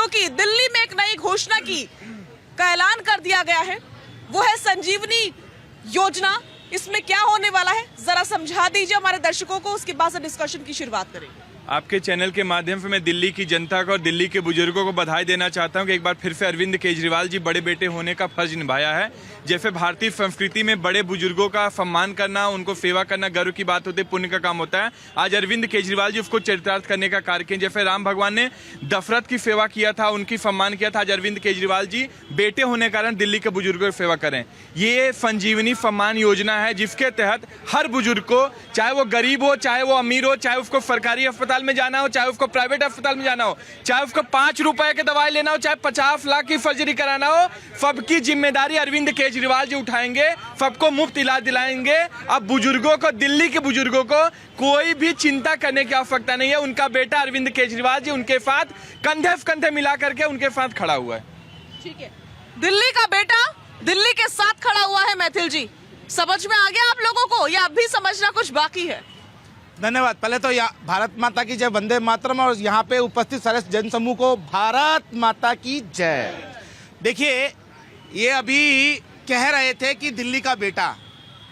क्योंकि दिल्ली में एक नई घोषणा का ऐलान कर दिया गया है, वो है संजीवनी योजना। इसमें क्या होने वाला है जरा समझा दीजिए हमारे दर्शकों को, उसके बाद से डिस्कशन की शुरुआत करेंगे। आपके चैनल के माध्यम से मैं दिल्ली की जनता को और दिल्ली के बुजुर्गों को बधाई देना चाहता हूं कि एक बार फिर से अरविंद केजरीवाल जी बड़े बेटे होने का फर्ज निभाया है। जैसे भारतीय संस्कृति में बड़े बुजुर्गों का सम्मान करना, उनको सेवा करना गर्व की बात होती है, पुण्य का काम होता है। आज अरविंद केजरीवाल जी उसको चरितार्थ करने का कार्य किए। जैसे राम भगवान ने दशरथ की सेवा किया था, उनकी सम्मान किया था, आज अरविंद केजरीवाल जी बेटे होने के कारण दिल्ली के बुजुर्गों की सेवा करें। ये संजीवनी सम्मान योजना है जिसके तहत हर बुजुर्ग को, चाहे वो गरीब हो, चाहे वो अमीर हो, चाहे उसको सरकारी अस्पताल में जाना हो, चाहे उसको प्राइवेट अस्पताल में जाना हो, चाहे उसको 5 रुपए की दवाई लेना हो, चाहे 50 लाख की सर्जरी कराना हो, सबकी जिम्मेदारी अरविंद केजरीवाल जी उठाएंगे, सबको मुफ्त इलाज दिलाएंगे। अब बुजुर्गों को, दिल्ली के बुजुर्गों को कोई भी चिंता करने की आवश्यकता नहीं है। उनका बेटा अरविंद केजरीवाल जी उनके साथ कंधे से कंधे मिला करके उनके साथ खड़ा हुआ है। ठीक है, दिल्ली का बेटा दिल्ली के साथ खड़ा हुआ है। मैथिल जी, समझ में आ गया आप लोगों को या अब भी समझना कुछ बाकी है? धन्यवाद। पहले तो भारत माता की जय, वंदे मातरम, और यहाँ पे उपस्थित सारे जनसमूह को भारत माता की जय। देखिए, ये अभी कह रहे थे कि दिल्ली का बेटा,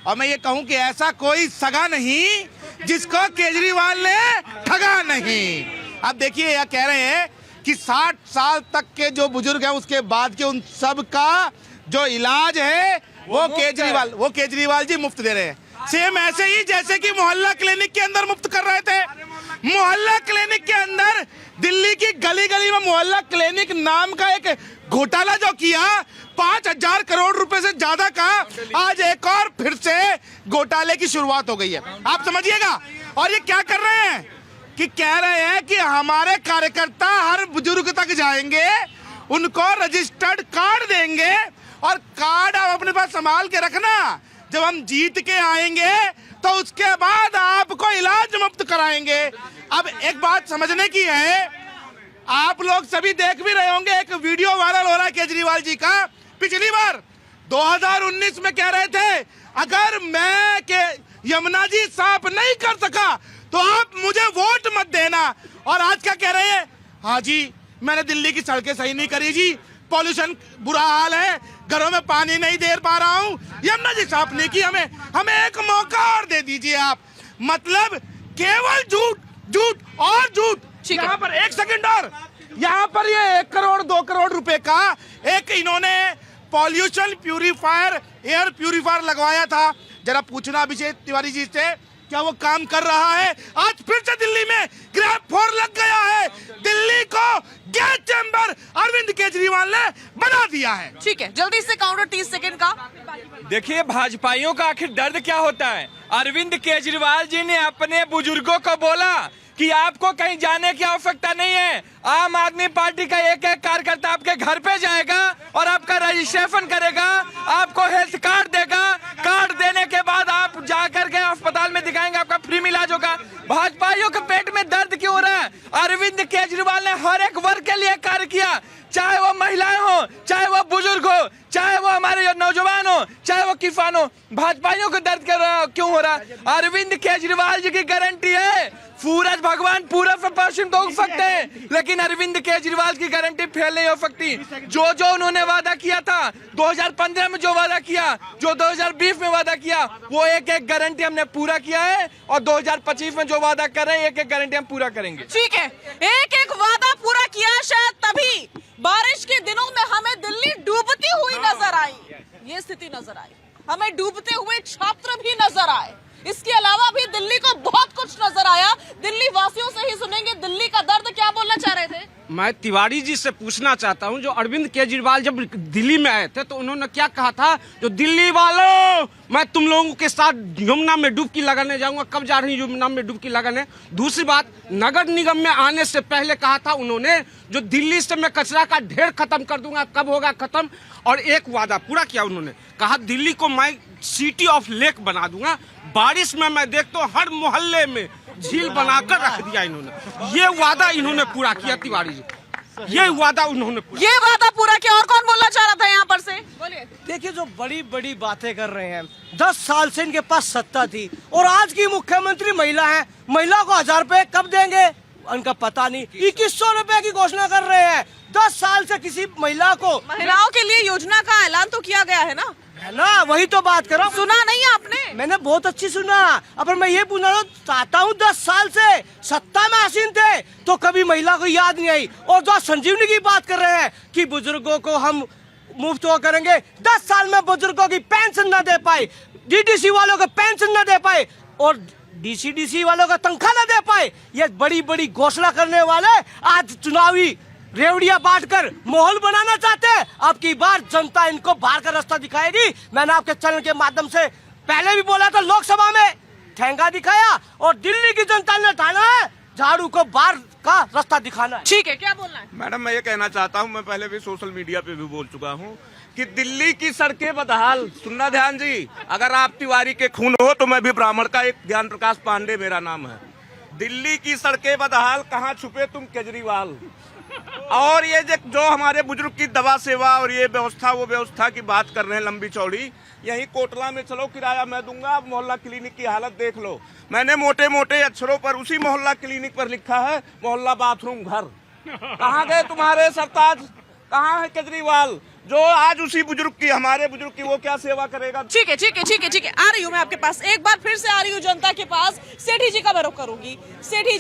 और मैं ये कहूँ कि ऐसा कोई सगा नहीं जिसको केजरीवाल ने ठगा नहीं। अब देखिए, यह कह रहे हैं कि 60 साल तक के जो बुजुर्ग हैं उसके बाद के उन सब का जो इलाज है वो केजरीवाल जी मुफ्त दे रहे हैं। सेम ऐसे ही जैसे कि मोहल्ला क्लिनिक के अंदर मुफ्त कर रहे थे। मोहल्ला क्लिनिक के अंदर दिल्ली की गली गली में मोहल्ला क्लिनिक नाम का एक घोटाला जो किया, 5000 करोड़ रुपए से ज्यादा का, आज एक और फिर से घोटाले की शुरुआत हो गई है। आप समझिएगा। और ये क्या कर रहे हैं कि कह रहे हैं कि हमारे कार्यकर्ता हर बुजुर्ग तक जाएंगे, उनको रजिस्टर्ड कार्ड देंगे, और कार्ड आप अपने पास संभाल के रखना, जब हम जीत के आएंगे तो उसके बाद आपको इलाज मुफ्त कराएंगे। अब एक बात समझने की है, आप लोग सभी देख भी रहे होंगे, एक वीडियो वायरल हो रहा है केजरीवाल जी का। पिछली बार 2019 में कह रहे थे अगर मैं के यमुना जी साफ नहीं कर सका तो आप मुझे वोट मत देना, और आज क्या कह रहे हैं? हाँ जी, मैंने दिल्ली की सड़कें सही नहीं करी जी, पॉल्यूशन बुरा हाल है, घरों में पानी नहीं दे पा रहा हूँ, यमुना जी साफ नहीं की, हमें एक मौका और दे दीजिए आप। मतलब केवल झूठ, झूठ और झूठ। यहाँ पर एक सेकंड और, यहाँ पर ये 1 करोड़ 2 करोड़ रुपए का एक इन्होंने पॉल्यूशन प्यूरिफायर, एयर प्यूरिफायर लगवाया था। जरा पूछना अभिषेक तिवारी जी से, क्या वो काम कर रहा है? आज फिर से दिल्ली में ग्रैब 4 लग गया है। दिल्ली को गैस चैम्बर अरविंद केजरीवाल ने बना दिया है। ठीक है, जल्दी से काउंटर 30 सेकंड का। देखिए, भाजपाइयों का आखिर दर्द क्या होता है। अरविंद केजरीवाल जी ने अपने बुजुर्गों को बोला कि आपको कहीं जाने की आवश्यकता नहीं है, आम आदमी पार्टी का एक एक कार्यकर्ता आपके घर पे जाएगा और आपका रजिस्ट्रेशन करेगा, आपको हेल्थ कार्ड देगा, कार्ड देने के बाद आप जाकर के अस्पताल में दिखाएंगे, आपका फ्री में इलाज होगा। भाजपाइयों के पेट में दर्द क्यों हो रहा है? अरविंद केजरीवाल ने हर एक वर्ग के लिए कार्य किया, चाहे वो महिलाएं हो, चाहे वो बुजुर्ग हो, चाहे वो हमारे नौजवान हो, चाहे वो किसान हो। भाजपाइयों को दर्द क्यों हो रहा? अरविंद केजरीवाल जी की गारंटी है, सूरज भगवान पूरब से पश्चिम तो उग सकते हैं, लेकिन अरविंद केजरीवाल की गारंटी फेल नहीं हो सकती। जो उन्होंने वादा किया था 2015 में, जो वादा किया, जो 2020 में वादा किया, वो एक एक गारंटी हमने पूरा किया है, और 2025 में जो वादा कर रहे हैं एक एक गारंटी हम पूरा करेंगे। ठीक है, एक एक वादा पूरा किया, शायद तभी बारिश के दिनों में हमें दिल्ली डूबती हुई नजर आई, ये स्थिति नजर आई, हमें डूबते हुए छात्र भी नजर आए, इसके अलावा भी दिल्ली को बहुत कुछ नजर आया। दिल्ली वासियों से ही सुनेंगे दिल्ली का दर्द, क्या बोलना चाह रहे थे? मैं तिवारी जी से पूछना चाहता हूं, जो अरविंद केजरीवाल जब दिल्ली में आए थे तो उन्होंने क्या कहा था, जो दिल्ली वालों मैं तुम लोगों के साथ यमुना में डुबकी लगाने जाऊंगा। कब जा रही यमुना में डुबकी लगाने? दूसरी बात, नगर निगम में आने से पहले कहा था उन्होंने, जो दिल्ली से मैं कचरा का ढेर खत्म कर दूंगा। कब होगा खत्म? और एक वादा पूरा किया उन्होंने, कहा दिल्ली को मैं सिटी ऑफ लेक बना दूंगा। बारिश में मैं देखता हूँ हर मोहल्ले में झील बनाकर रख दिया इन्होंने। ये वादा इन्होंने पूरा किया तिवारी जी, ये वादा उन्होंने पूरा किया। और कौन बोलना चाह रहा था यहाँ पर से? बोलिए। देखिए, जो बड़ी बड़ी बातें कर रहे हैं, 10 साल से इनके पास सत्ता थी, और आज की मुख्यमंत्री महिला है, महिला को 1000 रुपए कब देंगे उनका पता नहीं। 2100 रुपए की घोषणा कर रहे हैं, 10 से किसी महिला को, महिलाओं के लिए योजना का ऐलान तो किया गया है ना, है ना, वही तो बात कर रहा हूँ। सुना नहीं आपने? मैंने बहुत अच्छी सुना। अब मैं ये पूछना चाहता हूँ, 10 साल से सत्ता में आसीन थे तो कभी महिला को याद नहीं आई। और जो संजीवनी की बात कर रहे हैं कि बुजुर्गों को हम मुफ्त वो करेंगे, 10 साल में बुजुर्गों की पेंशन न दे पाए, डीडीसी वालों को पेंशन न दे पाए और डीसीडीसी वालों का तनख्वाह न दे पाए, ये बड़ी बड़ी घोषणा करने वाले आज चुनावी रेवड़िया बांटकर माहौल बनाना चाहते हैं। अब की बार जनता इनको बाहर का रास्ता दिखाएगी। मैंने आपके चैनल के माध्यम से पहले भी बोला था, लोकसभा में ठेंगा दिखाया और दिल्ली की जनता ने ठाना है झाड़ू को बाहर का रास्ता दिखाना है। ठीक है, क्या बोलना है? मैडम, मैं ये कहना चाहता हूँ, मैं पहले भी सोशल मीडिया पे भी बोल चुका हूँ कि दिल्ली की सड़कें बदहाल। सुनना ध्यान जी, अगर आप तिवारी के खून हो तो मैं भी ब्राह्मण का, एक ज्ञान प्रकाश पांडे मेरा नाम है। दिल्ली की सड़कें बदहाल, कहाँ छुपे तुम केजरीवाल? और ये जो हमारे बुजुर्ग की दवा सेवा और ये व्यवस्था, वो व्यवस्था की बात कर रहे हैं लंबी चौड़ी, यही कोटला में चलो, किराया मैं दूंगा, आप मोहल्ला क्लिनिक की हालत देख लो। मैंने मोटे मोटे अक्षरों पर उसी मोहल्ला क्लिनिक पर लिखा है, मोहल्ला बाथरूम घर। कहाँ गए तुम्हारे सरताज? कहाँ है केजरीवाल जो आज उसी बुजुर्ग की, हमारे बुजुर्ग की वो क्या सेवा करेगा? ठीक है, ठीक है, ठीक है, ठीक है, आ रही हूँ मैं आपके पास, एक बार फिर से आ रही हूँ जनता के पास। सेठी जी का मैं रुख करूंगी। सेठी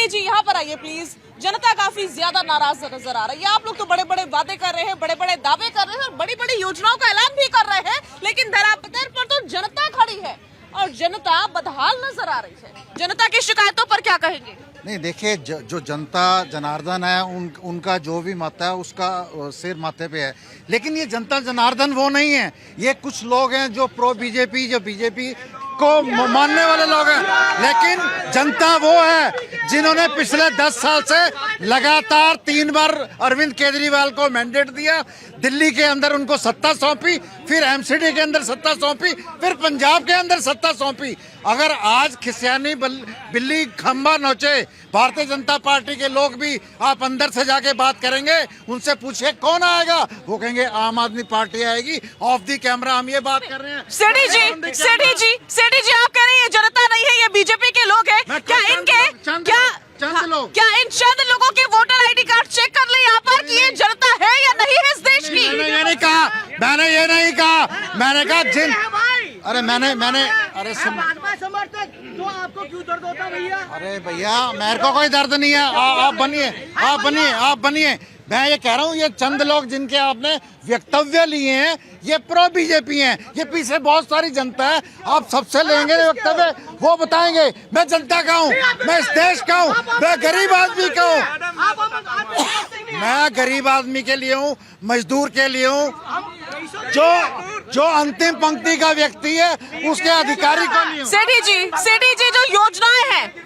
जी यहाँ पर आइए प्लीज। जनता काफी ज्यादा नाराज नजर आ रही है। आप लोग तो बड़े बड़े वादे कर रहे हैं, बड़े बड़े दावे कर रहे हैं और बड़ी बड़ी योजनाओं का ऐलान भी कर रहे हैं, लेकिन धरातल पर तो जनता खड़ी है और जनता बदहाल नजर आ रही है। जनता की शिकायतों पर क्या कहेंगे? नहीं देखिए, जो जनता जनार्दन है उनका जो भी मत है उसका सिर माथे पे है, लेकिन ये जनता जनार्दन वो नहीं है। ये कुछ लोग हैं जो प्रो बीजेपी, जो बीजेपी को मानने वाले लोग हैं, लेकिन जनता वो है जिन्होंने पिछले 10 साल से लगातार 3 बार अरविंद केजरीवाल को मैंडेट दिया, दिल्ली के अंदर उनको सत्ता सौंपी, फिर एमसीडी के अंदर सत्ता सौंपी, फिर पंजाब के अंदर सत्ता सौंपी। अगर आज खिसियानी बिल्ली खंबा नोचे, भारतीय जनता पार्टी के लोग भी आप अंदर से जाके बात करेंगे, उनसे पूछे कौन आएगा, वो कहेंगे आम आदमी पार्टी आएगी। ऑफ दी कैमरा हम ये बात कर रहे हैं। सेठी जी आप कह रही है जनता नहीं है, ये बीजेपी के लोग हैं। क्या इन चंद लोगों के वोटर आईडी कार्ड चेक कर ले यहाँ पर कि ये जनता है या नहीं है इस देश की? मैंने ये नहीं कहा, मैंने कहा मैंने अरे समर्थक तो आपको क्यों दर्द होता भैया? अरे भैया, मेरे को कोई दर्द नहीं है। आप बनिए। मैं ये कह रहा हूँ, ये चंद लोग जिनके आपने वक्तव्य लिए हैं, ये प्रो बीजेपी हैं। ये पीछे बहुत सारी जनता है, आप सबसे लेंगे वक्तव्य, वो बताएंगे। मैं जनता का हूँ, मैं इस देश का हूँ, मैं गरीब आदमी का हूँ, मैं गरीब आदमी के लिए हूँ, मजदूर के लिए हूँ, जो अंतिम पंक्ति का व्यक्ति है उसके अधिकारी को नहीं हूँ। सेठी जी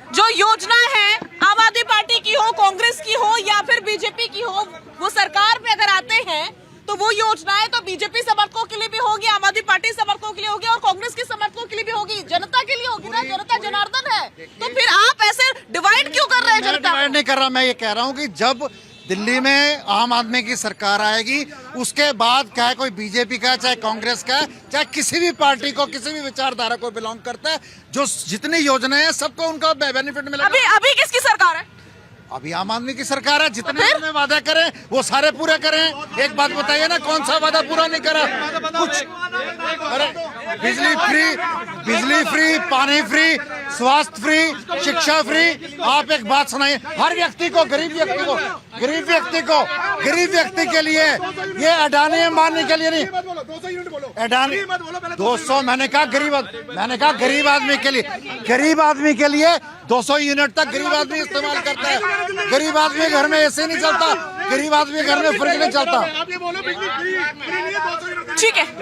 जो योजनाएं हैं आम आदमी पार्टी की हो, कांग्रेस की हो या फिर बीजेपी की हो, वो सरकार पे अगर आते हैं तो वो योजनाएं तो बीजेपी समर्थकों के लिए भी होगी, आम आदमी पार्टी समर्थकों के लिए होगी और कांग्रेस के समर्थकों के लिए भी होगी, जनता के लिए होगी ना। जनता जनार्दन है, तो फिर आप ऐसे डिवाइड क्यों कर रहे हैं जनता? डिवाइड नहीं कर रहा, मैं ये कह रहा हूँ कि जब दिल्ली में आम आदमी की सरकार आएगी, उसके बाद चाहे कोई बीजेपी का, चाहे कांग्रेस का, चाहे किसी भी पार्टी को, किसी भी विचारधारा को बिलोंग करता है, जो जितनी योजनाएं हैं सबको उनका बेनिफिट मिलेगा। अभी किसकी सरकार है? अभी आम आदमी की सरकार है। जितने उन्होंने वादा करें वो सारे पूरे करें। एक बात बताइए ना, कौन सा वादा पूरा नहीं करा? कुछ अरे बिजली फ्री, पानी फ्री, स्वास्थ्य फ्री, शिक्षा फ्री। आप एक बात सुनाइए, हर व्यक्ति को, गरीब व्यक्ति के लिए, ये अडानी अंबानी के लिए नहीं, अडानी 200, मैंने कहा गरीब आदमी के लिए 200 यूनिट तक गरीब आदमी इस्तेमाल करता है। गरीब आदमी घर में एसी नहीं चलता, गरीब आदमी घर में फ्रिज नहीं चलता। ठीक है।